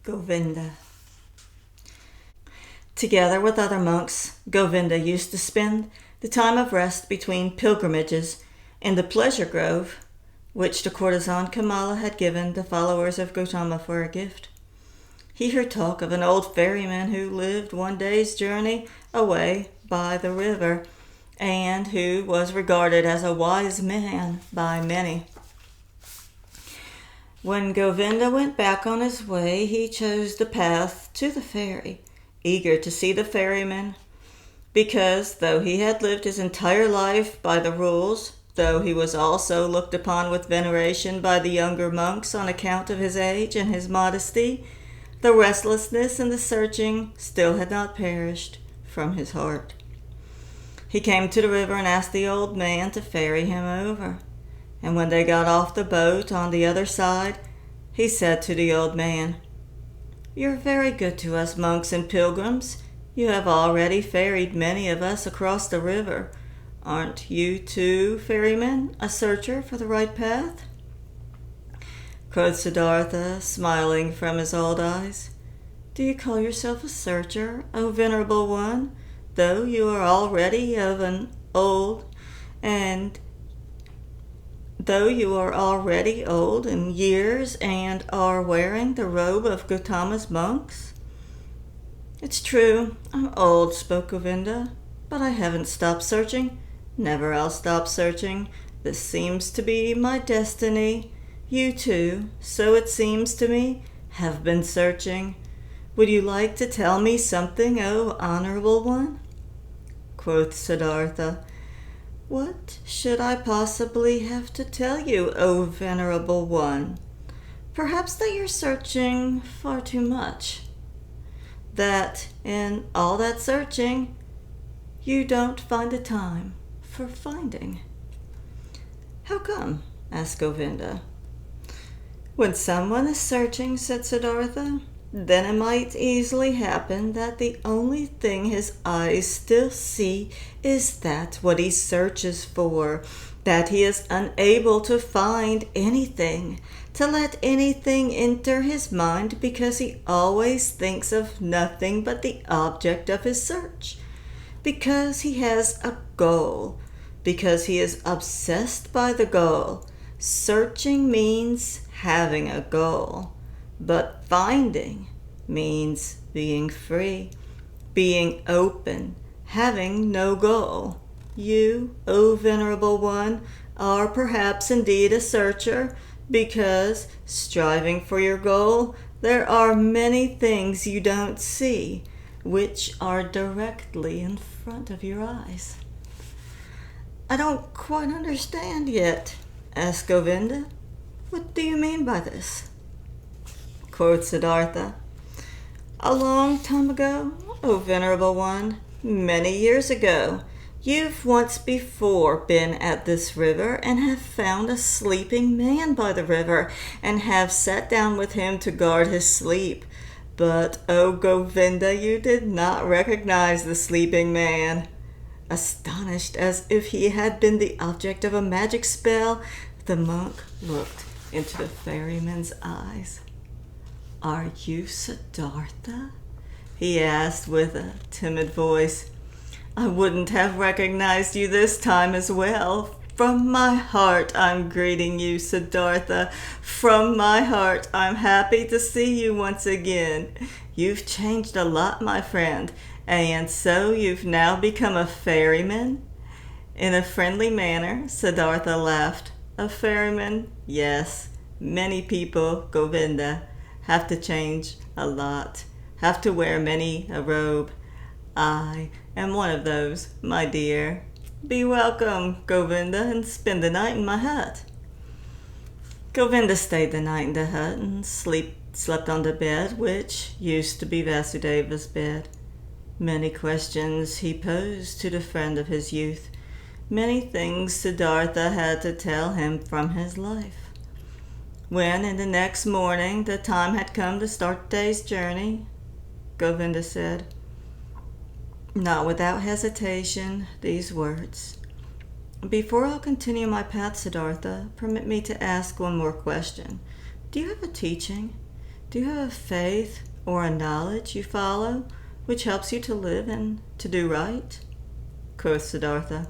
Govinda. Together with other monks, Govinda used to spend the time of rest between pilgrimages in the pleasure grove, which the courtesan Kamala had given the followers of Gautama for a gift. He heard talk of an old ferryman who lived one day's journey away by the river, and who was regarded as a wise man by many. When Govinda went back on his way, he chose the path to the ferry, eager to see the ferryman, because though he had lived his entire life by the rules, though he was also looked upon with veneration by the younger monks on account of his age and his modesty, the restlessness and the searching still had not perished from his heart. He came to the river and asked the old man to ferry him over. And when they got off the boat on the other side, he said to the old man, "You're very good to us monks and pilgrims. You have already ferried many of us across the river. Aren't you too, ferryman, a searcher for the right path?" Quoth Siddartha, smiling from his old eyes, "Do you call yourself a searcher, O venerable one, though you are already old in years and are wearing the robe of Gautama's monks?" "It's true, I'm old," spoke Govinda, "but I haven't stopped searching. Never I'll stop searching. This seems to be my destiny. You too, so it seems to me, have been searching. Would you like to tell me something, O honorable one?" Quoth Siddartha, "What should I possibly have to tell you, O venerable one? Perhaps that you're searching far too much. That in all that searching, you don't find the time for finding." "How come?" asked Govinda. "When someone is searching," said Siddartha, "then it might easily happen that the only thing his eyes still see is that what he searches for, that he is unable to find anything, to let anything enter his mind, because he always thinks of nothing but the object of his search, because he has a goal, because he is obsessed by the goal. Searching means having a goal. But finding means being free, being open, having no goal. You, O venerable one, are perhaps indeed a searcher, because, striving for your goal, there are many things you don't see, which are directly in front of your eyes." "I don't quite understand yet," asked Govinda. "What do you mean by this?" Quoth Siddartha, "A long time ago, O venerable one, many years ago, you've once before been at this river and have found a sleeping man by the river and have sat down with him to guard his sleep. But, O Govinda, you did not recognize the sleeping man." Astonished as if he had been the object of a magic spell, the monk looked into the ferryman's eyes. "Are you Siddartha?" he asked with a timid voice. "I wouldn't have recognized you this time as well. From my heart I'm greeting you, Siddartha. From my heart I'm happy to see you once again. You've changed a lot, my friend, and so you've now become a ferryman?" In a friendly manner, Siddartha laughed. "A ferryman? Yes. Many people, Govinda, have to change a lot, have to wear many a robe. I am one of those, my dear. Be welcome, Govinda, and spend the night in my hut." Govinda stayed the night in the hut and slept on the bed, which used to be Vasudeva's bed. Many questions he posed to the friend of his youth. Many things Siddartha had to tell him from his life. When in the next morning the time had come to start the day's journey, Govinda said, not without hesitation, these words: "Before I'll continue my path, Siddartha, permit me to ask one more question. Do you have a teaching? Do you have a faith or a knowledge you follow which helps you to live and to do right? Quoth Siddartha.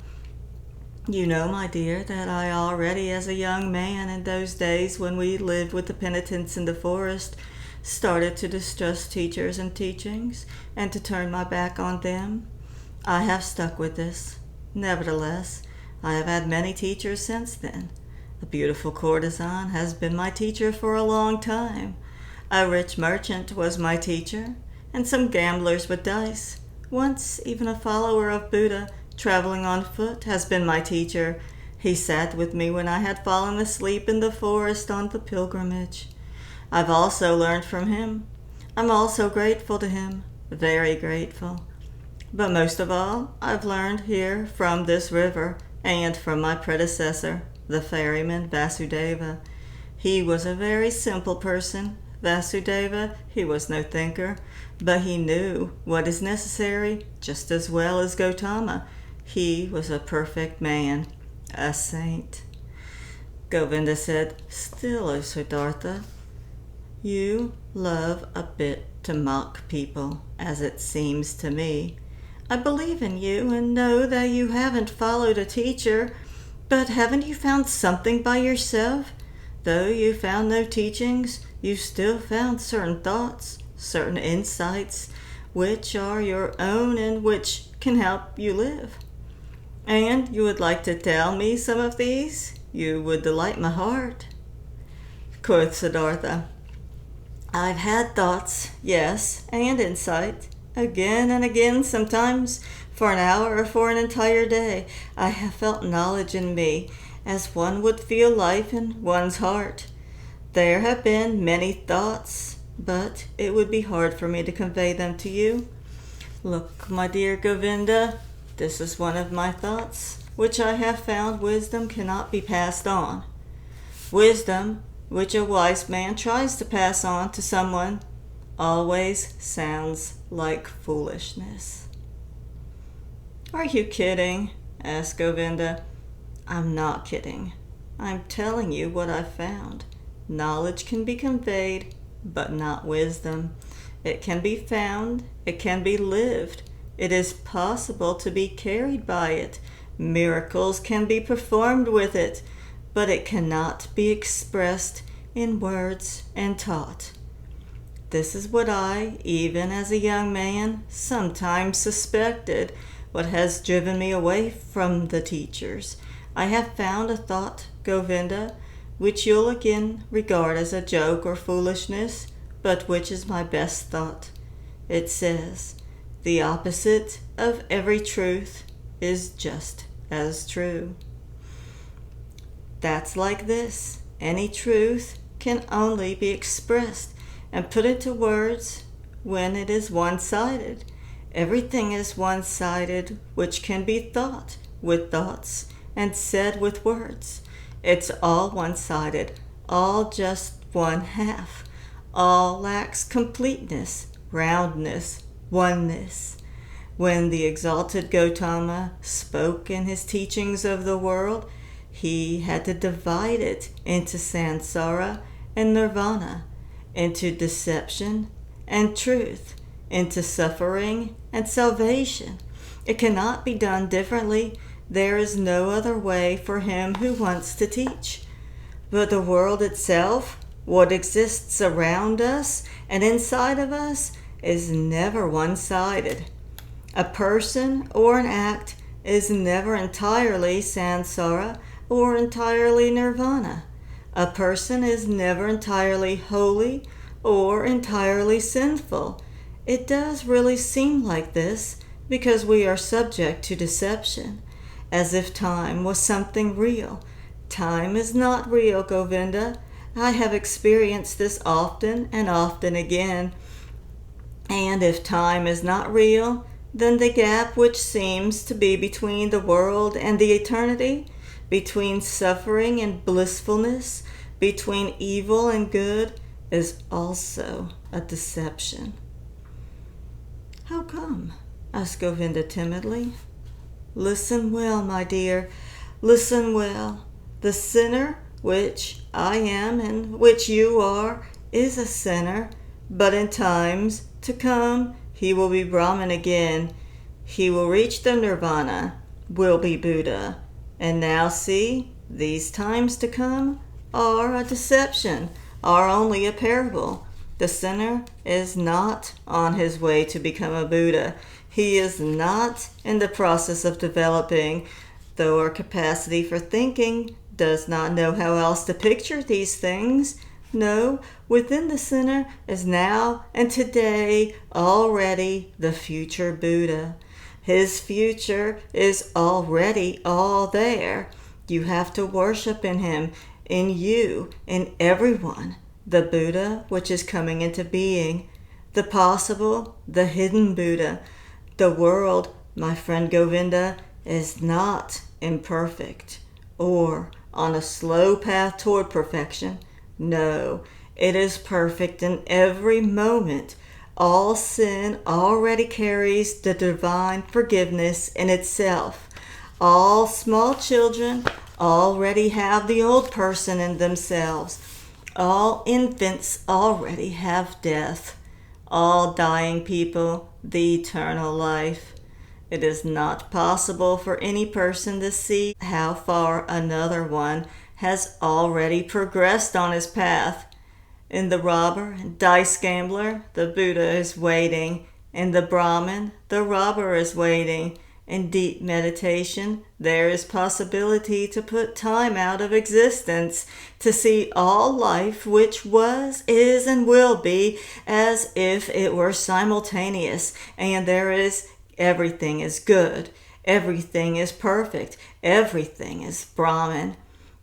You know, my dear, that I already as a young man in those days when we lived with the penitents in the forest started to distrust teachers and teachings and to turn my back on them. I have stuck with this. Nevertheless, I have had many teachers since then. A beautiful courtesan has been my teacher for a long time. A rich merchant was my teacher, and some gamblers with dice. Once even a follower of Buddha, traveling on foot, has been my teacher. He sat with me when I had fallen asleep in the forest on the pilgrimage. I've also learned from him. I'm also grateful to him, very grateful. But most of all, I've learned here from this river and from my predecessor, the ferryman Vasudeva. He was a very simple person, Vasudeva. He was no thinker, but he knew what is necessary just as well as Gautama. He was a perfect man, a saint. Govinda said, Still, O Siddartha, you love a bit to mock people, as it seems to me. I believe in you and know that you haven't followed a teacher, but haven't you found something by yourself? Though you found no teachings, you still found certain thoughts, certain insights, which are your own and which can help you live. And you would like to tell me some of these? You would delight my heart. Quoth Siddartha, I've had thoughts, yes, and insight. Again and again, sometimes for an hour or for an entire day, I have felt knowledge in me, as one would feel life in one's heart. There have been many thoughts, but it would be hard for me to convey them to you. Look, my dear Govinda, this is one of my thoughts, which I have found wisdom cannot be passed on. Wisdom, which a wise man tries to pass on to someone, always sounds like foolishness. Are you kidding? Asked Govinda. I'm not kidding. I'm telling you what I've found. Knowledge can be conveyed, but not wisdom. It can be found, it can be lived. It is possible to be carried by it. Miracles can be performed with it, but it cannot be expressed in words and taught. This is what I, even as a young man, sometimes suspected, what has driven me away from the teachers. I have found a thought, Govinda, which you'll again regard as a joke or foolishness, but which is my best thought. It says, the opposite of every truth is just as true. That's like this. Any truth can only be expressed and put into words when it is one-sided. Everything is one-sided which can be thought with thoughts and said with words. It's all one-sided, all just one half. All lacks completeness, roundness, oneness. When the exalted Gautama spoke in his teachings of the world, he had to divide it into samsara and nirvana, into deception and truth, into suffering and salvation. It cannot be done differently. There is no other way for him who wants to teach. But the world itself, what exists around us and inside of us, is never one-sided. A person or an act is never entirely samsara or entirely nirvana. A person is never entirely holy or entirely sinful. It does really seem like this because we are subject to deception, as if time was something real. Time is not real, Govinda. I have experienced this often and often again. And if time is not real, then the gap which seems to be between the world and the eternity, between suffering and blissfulness, between evil and good, is also a deception. How come? Asked Govinda timidly. Listen well, my dear, listen well. The sinner, which I am and which you are, is a sinner, but in times to come he will be Brahman again. He will reach the nirvana, will be Buddha. And now see, these times to come are a deception, are only a parable. The sinner is not on his way to become a Buddha. He is not in the process of developing, though our capacity for thinking does not know how else to picture these things. No, within the sinner is now and today already the future Buddha. His future is already all there. You have to worship in him, in you, in everyone, the Buddha which is coming into being, the possible, the hidden Buddha. The world, my friend Govinda, is not imperfect or on a slow path toward perfection. No, it is perfect in every moment. All sin already carries the divine forgiveness in itself. All small children already have the old person in themselves. All infants already have death. All dying people, the eternal life. It is not possible for any person to see how far another one has already progressed on his path. In the robber and dice gambler, the Buddha is waiting. In the Brahmin, the robber is waiting. In deep meditation, there is possibility to put time out of existence, to see all life which was, is, and will be as if it were simultaneous, and there is everything is good, everything is perfect, everything is Brahman.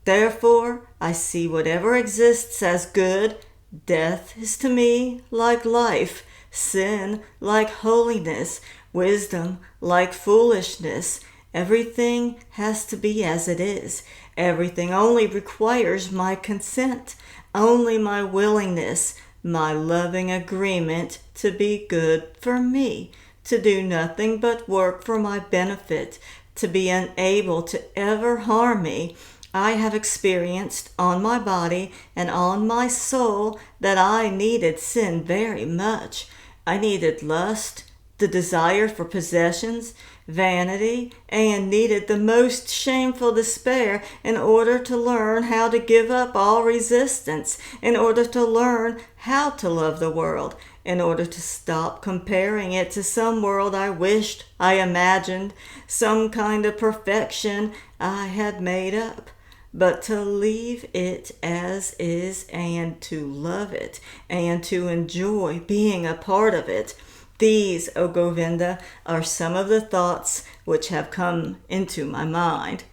Therefore, I see whatever exists as good. Death is to me like life, sin like holiness, wisdom like foolishness. Everything has to be as it is. Everything only requires my consent, only my willingness, my loving agreement to be good for me, to do nothing but work for my benefit, to be unable to ever harm me. I have experienced on my body and on my soul that I needed sin very much. I needed lust, the desire for possessions, vanity, and needed the most shameful despair in order to learn how to give up all resistance, in order to learn how to love the world, in order to stop comparing it to some world I wished, I imagined, some kind of perfection I had made up. But to leave it as is and to love it and to enjoy being a part of it. These, O Govinda, are some of the thoughts which have come into my mind.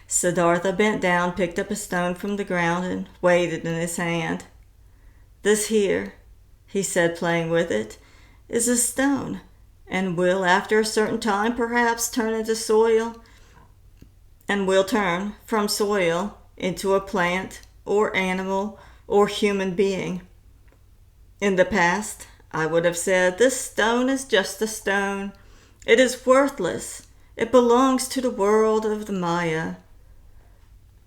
Siddartha bent down, picked up a stone from the ground, and weighed it in his hand. This here, he said, playing with it, is a stone, and will, after a certain time, perhaps turn into soil, and will turn from soil into a plant or animal or human being. In the past, I would have said, this stone is just a stone. It is worthless. It belongs to the world of the Maya.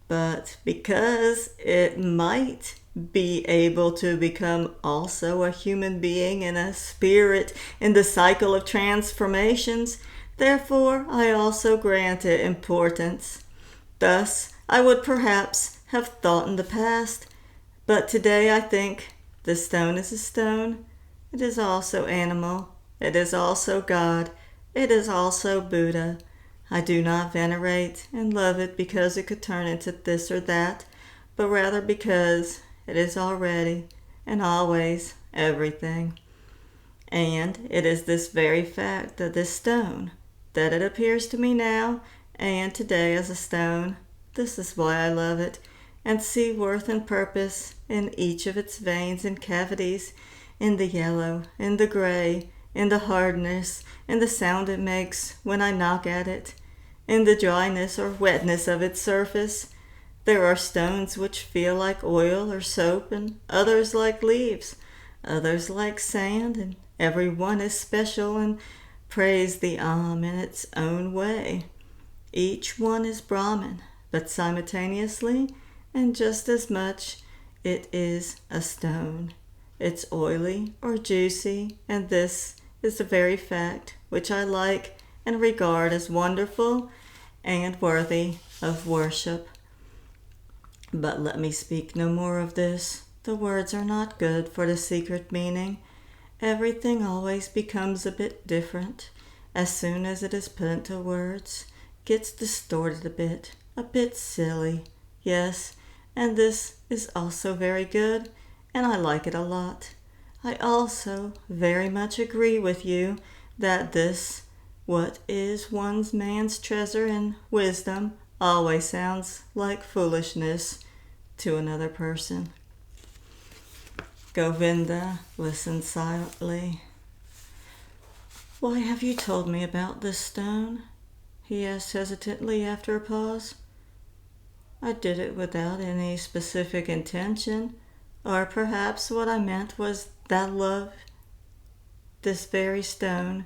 But because it might be able to become also a human being and a spirit in the cycle of transformations, therefore, I also grant it importance. Thus, I would perhaps have thought in the past, but today I think the stone is a stone. It is also animal. It is also God. It is also Buddha. I do not venerate and love it because it could turn into this or that, but rather because it is already and always everything. And it is this very fact that this stone, that it appears to me now and today as a stone, this is why I love it, and see worth and purpose in each of its veins and cavities, in the yellow, in the gray, in the hardness, in the sound it makes when I knock at it, in the dryness or wetness of its surface. There are stones which feel like oil or soap, and others like leaves, others like sand, and every one is special and praise the in its own way. Each one is Brahman, but simultaneously and just as much it is a stone. It's oily or juicy, and this is the very fact which I like and regard as wonderful and worthy of worship. But let me speak no more of this. The words are not good for the secret meaning. Everything always becomes a bit different as soon as it is put into words, gets distorted a bit silly. Yes, and this is also very good, and I like it a lot. I also very much agree with you that this, what is one's man's treasure and wisdom, always sounds like foolishness to another person. Govinda listened silently. "Why have you told me about this stone?" he asked hesitantly after a pause. "I did it without any specific intention, or perhaps what I meant was that love, this very stone,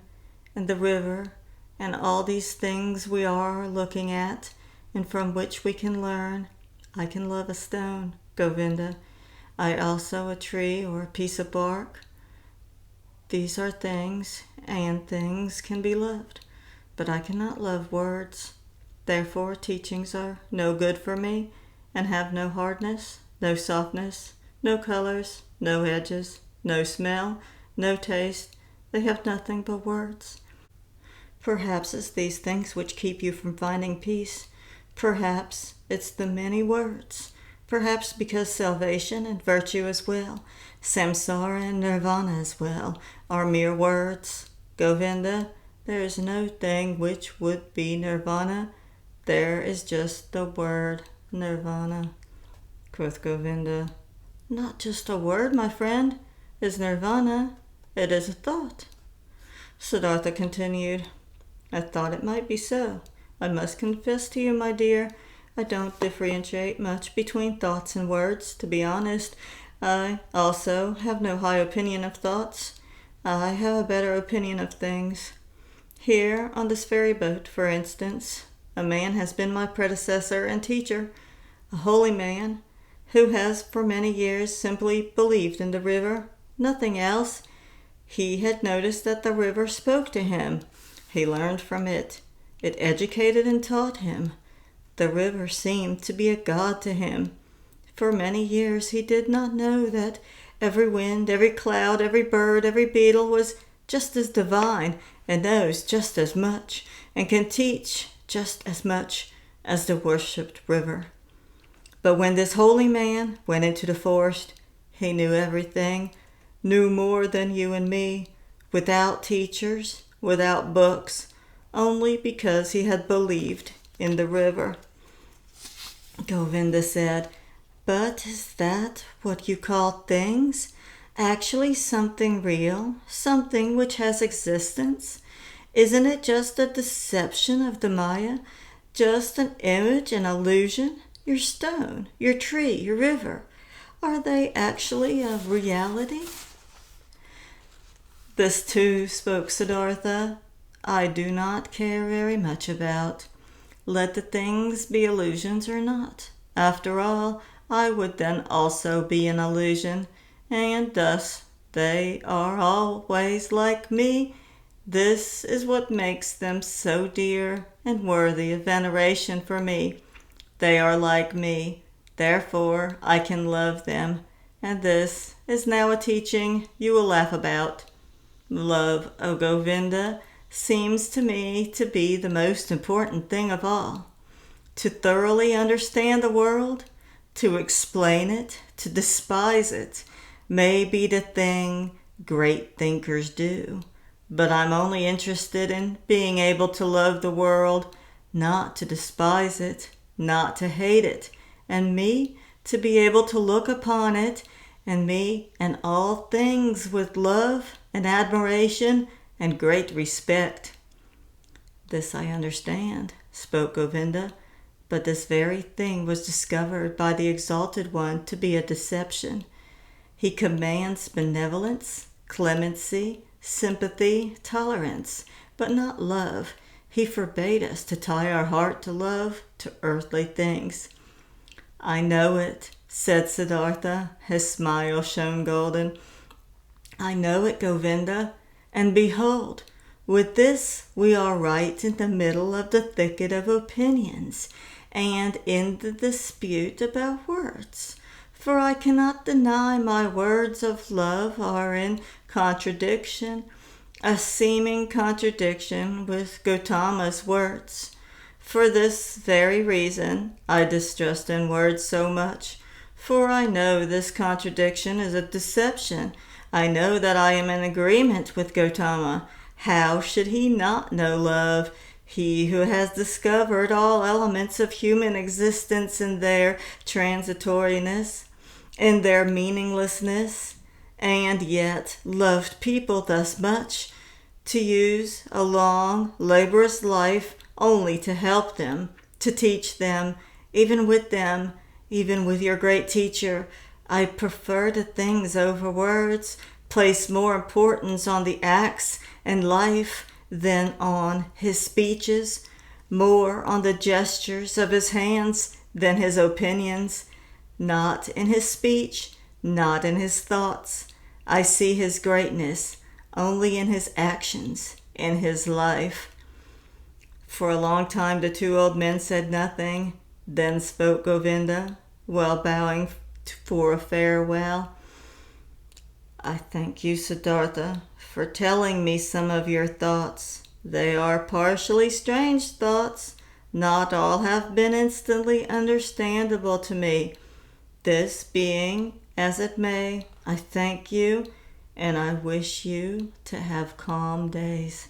and the river, and all these things we are looking at, and from which we can learn. I can love a stone, Govinda. I also a tree or a piece of bark. These are things, and things can be loved, but I cannot love words. Therefore teachings are no good for me, and have no hardness, no softness, no colors, no edges, no smell, no taste. They have nothing but words. Perhaps it's these things which keep you from finding peace. Perhaps it's the many words. Perhaps because salvation and virtue as well, samsara and nirvana as well, are mere words. Govinda, there is no thing which would be nirvana. There is just the word nirvana." Quoth Govinda, "Not just a word, my friend, is nirvana. It is a thought." Siddartha continued, "I thought it might be so. I must confess to you, my dear, I don't differentiate much between thoughts and words, to be honest. I also have no high opinion of thoughts. I have a better opinion of things. Here, on this ferry boat, for instance, a man has been my predecessor and teacher, a holy man, who has for many years simply believed in the river, nothing else. He had noticed that the river spoke to him. He learned from it. It educated and taught him. The river seemed to be a god to him. For many years he did not know that every wind, every cloud, every bird, every beetle was just as divine, and knows just as much, and can teach just as much as the worshipped river. But when this holy man went into the forest, he knew everything, knew more than you and me, without teachers, without books, only because he had believed in the river." Govinda said, "But is that what you call things? Actually something real? Something which has existence? Isn't it just a deception of the Maya? Just an image, an illusion? Your stone, your tree, your river, are they actually a reality?" "This too," spoke Siddartha, "I do not care very much about. Let the things be illusions or not. After all, I would then also be an illusion, and thus they are always like me. This is what makes them so dear and worthy of veneration for me. They are like me, therefore I can love them, and this is now a teaching you will laugh about. Love, O Govinda, seems to me to be the most important thing of all. To thoroughly understand the world, to explain it, to despise it, may be the thing great thinkers do. But I'm only interested in being able to love the world, not to despise it, not to hate it, and me to be able to look upon it, and me and all things with love and admiration and great respect." "This I understand," spoke Govinda, "but this very thing was discovered by the Exalted One to be a deception. He commands benevolence, clemency, sympathy, tolerance, but not love. He forbade us to tie our heart to love, to earthly things. I know it, said Siddartha. His smile shone golden. I know it, Govinda, and behold, with this we are right in the middle of the thicket of opinions, and in the dispute about words. For I cannot deny my words of love are in contradiction, a seeming contradiction with Gautama's words. For this very reason I distrust in words so much, for I know this contradiction is a deception. I know that I am in agreement with Gautama. How should he not know love? He who has discovered all elements of human existence in their transitoriness, in their meaninglessness, and yet loved people thus much, to use a long, laborious life only to help them, to teach them, even with your great teacher. I prefer the things over words, place more importance on the acts and life than on his speeches, more on the gestures of his hands than his opinions, not in his speech, not in his thoughts. I see his greatness only in his actions, in his life. For a long time the two old men said nothing. Then spoke Govinda, while bowing for a farewell. I thank you, Siddartha, for telling me some of your thoughts. They are partially strange thoughts. Not all have been instantly understandable to me. This being as it may, I thank you, and I wish you to have calm days.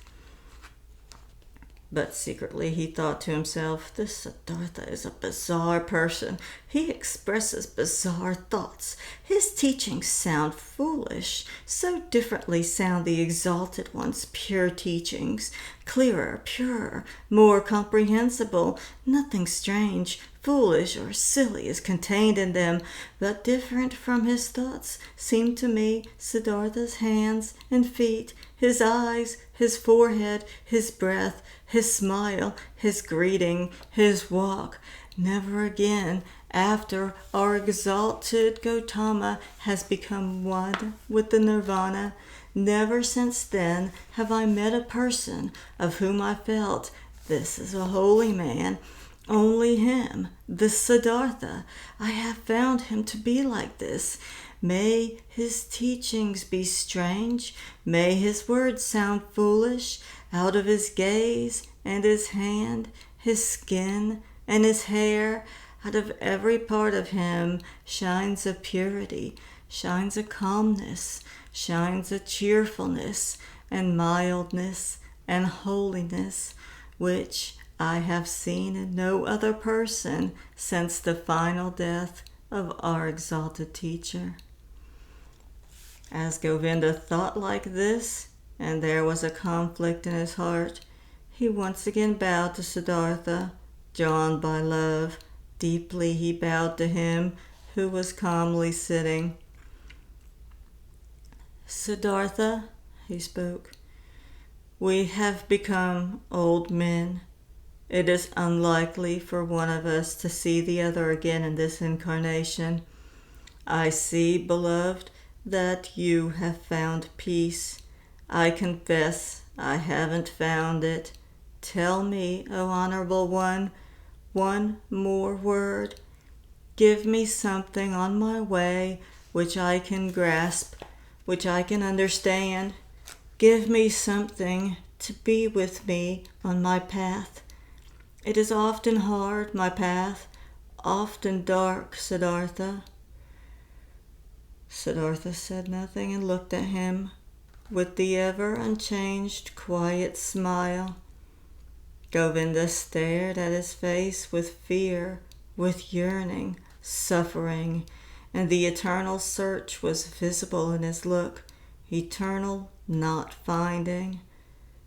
But secretly he thought to himself, this Siddartha is a bizarre person. He expresses bizarre thoughts. His teachings sound foolish. So differently sound the exalted one's pure teachings. Clearer, purer, more comprehensible. Nothing strange, foolish, or silly is contained in them, but different from his thoughts seem to me Siddartha's hands and feet, his eyes, his forehead, his breath, his smile, his greeting, his walk. Never again, after our exalted Gautama has become one with the nirvana, never since then have I met a person of whom I felt, this is a holy man. Only him, the Siddartha. I have found him to be like this. May his teachings be strange. May his words sound foolish. Out of his gaze and his hand, his skin and his hair, out of every part of him shines a purity, shines a calmness, shines a cheerfulness and mildness and holiness, which I have seen in no other person since the final death of our exalted teacher. As Govinda thought like this, and there was a conflict in his heart, he once again bowed to Siddartha, drawn by love. Deeply he bowed to him who was calmly sitting. Siddartha, he spoke, we have become old men. It is unlikely for one of us to see the other again in this incarnation. I see, beloved, that you have found peace. I confess I haven't found it. Tell me, O honorable one more word. Give me something on my way which I can grasp, which I can understand. Give me something to be with me on my path. It is often hard, my path, often dark, Siddartha. Siddartha said nothing and looked at him with the ever unchanged, quiet smile. Govinda stared at his face with fear, with yearning, suffering, and the eternal search was visible in his look, eternal not finding.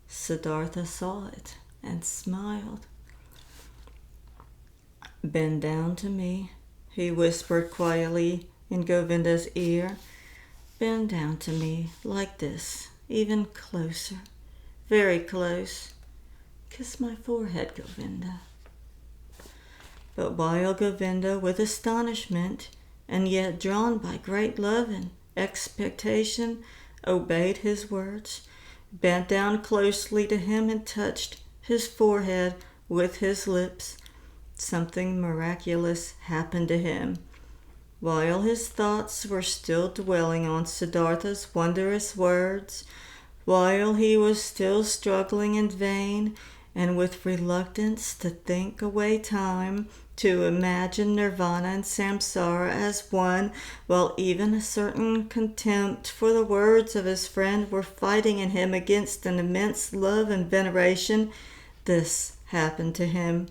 Siddartha saw it and smiled. Bend down to me, he whispered quietly in Govinda's ear. Bend down to me like this, even closer, very close. Kiss my forehead, Govinda. But while Govinda, with astonishment, and yet drawn by great love and expectation, obeyed his words, bent down closely to him and touched his forehead with his lips, something miraculous happened to him. While his thoughts were still dwelling on Siddartha's wondrous words, while he was still struggling in vain and with reluctance to think away time, to imagine nirvana and samsara as one, while even a certain contempt for the words of his friend were fighting in him against an immense love and veneration, this happened to him.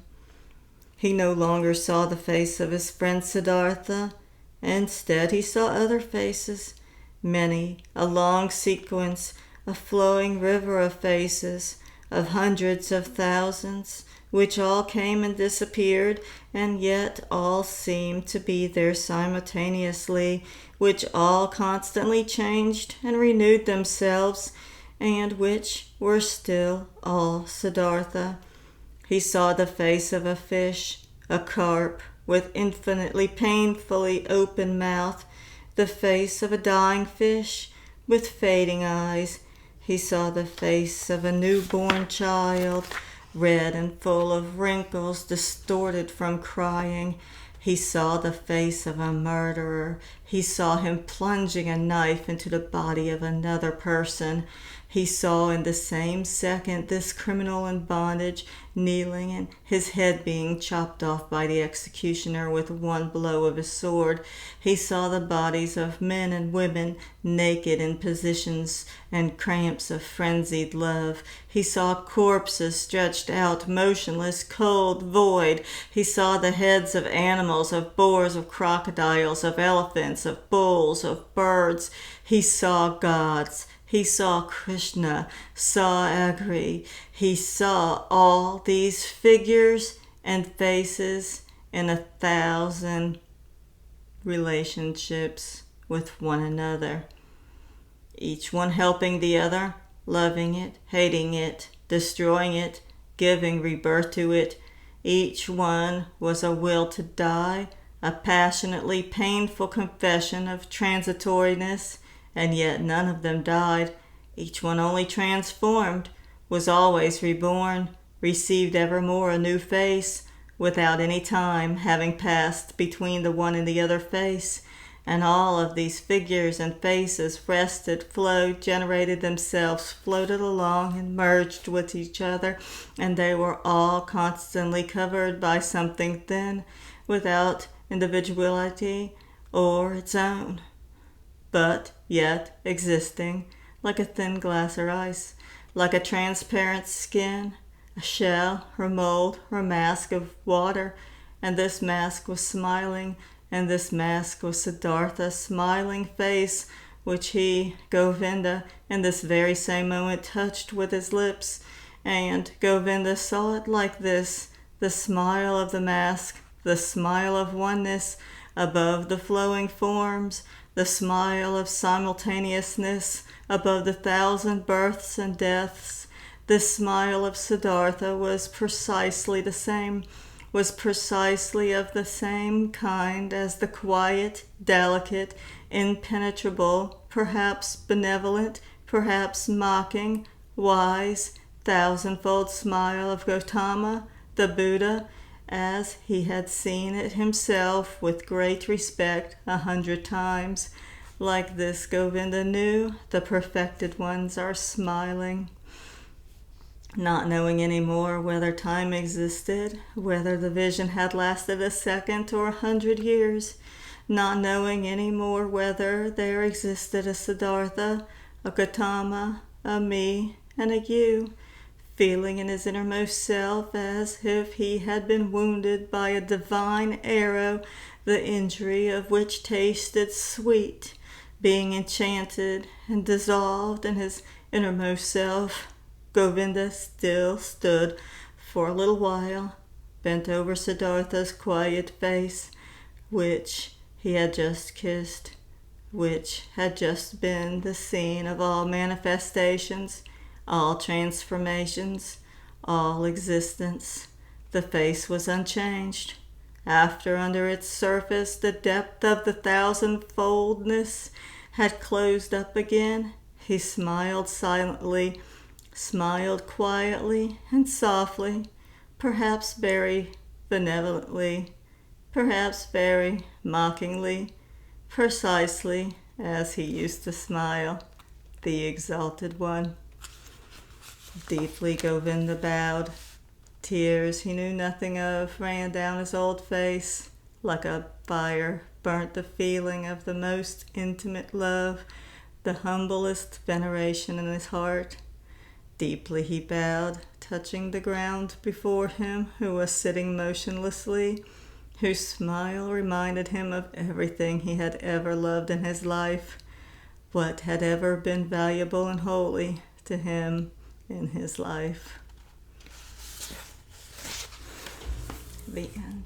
He no longer saw the face of his friend Siddartha. Instead, he saw other faces, many, a long sequence, a flowing river of faces, of hundreds of thousands, which all came and disappeared, and yet all seemed to be there simultaneously, which all constantly changed and renewed themselves, and which were still all Siddartha. He saw the face of a fish, a carp, with infinitely painfully open mouth, the face of a dying fish, with fading eyes. He saw the face of a newborn child, red and full of wrinkles, distorted from crying. He saw the face of a murderer. He saw him plunging a knife into the body of another person. He saw in the same second this criminal in bondage, kneeling, and his head being chopped off by the executioner with one blow of his sword. He saw the bodies of men and women naked in positions and cramps of frenzied love. He saw corpses stretched out, motionless, cold, void. He saw the heads of animals, of boars, of crocodiles, of elephants, of bulls, of birds. He saw gods. He saw Krishna, saw Agri. He saw all these figures and faces in 1,000 relationships with one another, each one helping the other, loving it, hating it, destroying it, giving rebirth to it. Each one was a will to die, a passionately painful confession of transitoriness, and yet none of them died. Each one only transformed, was always reborn, received evermore a new face, without any time having passed between the one and the other face. And all of these figures and faces rested, flowed, generated themselves, floated along and merged with each other, and they were all constantly covered by something thin, without individuality or its own, but yet existing, like a thin glass or ice, like a transparent skin, a shell or mold or mask of water. And this mask was smiling, and this mask was Siddartha's smiling face, which he, Govinda, in this very same moment touched with his lips. And Govinda saw it like this, the smile of the mask, the smile of oneness above the flowing forms, the smile of simultaneousness above the 1,000 births and deaths. This smile of Siddartha was precisely the same, was precisely of the same kind as the quiet, delicate, impenetrable, perhaps benevolent, perhaps mocking, wise, thousandfold smile of Gautama, the Buddha, as he had seen it himself with great respect 100 times. Like this, Govinda knew the perfected ones are smiling, not knowing any more whether time existed, whether the vision had lasted a second or 100 years, not knowing any more whether there existed a Siddartha, a Gautama, a me, and a you, feeling in his innermost self as if he had been wounded by a divine arrow, the injury of which tasted sweet, being enchanted and dissolved in his innermost self. Govinda still stood for a little while, bent over Siddartha's quiet face, which he had just kissed, which had just been the scene of all manifestations, all transformations, all existence. The face was unchanged, After under its surface the depth of the thousandfoldness had closed up again, he smiled silently, smiled quietly and softly, perhaps very benevolently, perhaps very mockingly, precisely as he used to smile, the exalted one. Deeply Govinda bowed. Tears he knew nothing of ran down his old face. Like a fire burnt the feeling of the most intimate love, the humblest veneration in his heart. Deeply he bowed, touching the ground before him, who was sitting motionlessly, whose smile reminded him of everything he had ever loved in his life, what had ever been valuable and holy to him in his life. The end.